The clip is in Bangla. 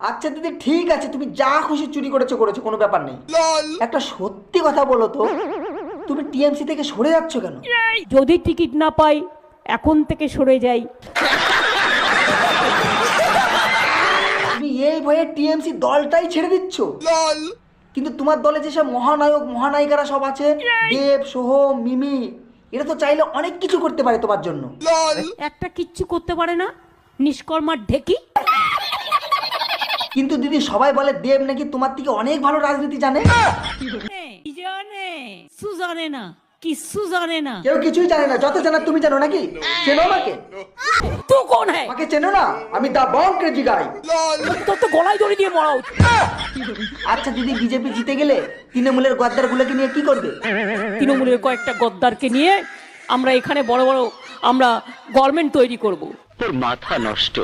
আচ্ছা দিদি ঠিক আছে, তুমি যা খুশি চুরি করেছো করেছো, কোনো ব্যাপার নেই। একটা সত্যি কথা বলো তো, তুমি টিএমসি থেকে সরে যাচ্ছ কেন? যদি টিকিট না পাই এখন থেকে সরে যাই। তুমি এই ভয়ে টিএমসি দলটাই ছেড়ে দিচ্ছ? কিন্তু তোমার দলে যেসব মহানায়ক মহানায়িকারা সব আছে, দেব, সোহম, মিমি, এরা তো চাইলে অনেক কিছু করতে পারে তোমার জন্য। একটা কিচ্ছু করতে পারে না, নিষ্কর্মার ঢেকি। কিন্তু দিদি সবাই বলে দেব নাকি তোমার থেকে অনেক ভালো রাজনীতি জানে। কি জানে? সুজানে না, কিচ্ছু জানে না। কেউ কিছুই জানে না, যত জানার তুমি জানো নাকি? চেনো আমাকে? তু কোন হ্যায়? আমাকে চেনো না? আমি দা বং ক্রেজি গাই। তোর তো গলায় দড়ি দিয়ে মরা উচিত। আচ্ছা দিদি, বিজেপি জিতে গেলে তৃণমূলের গদ্দারগুলোকে নিয়ে কি করবে? তৃণমূলের কয়েকটা গদ্দারকে নিয়ে আমরা এখানে বড় বড় আমরা গভর্নমেন্ট তৈরি করব। তোর মাথা নষ্ট।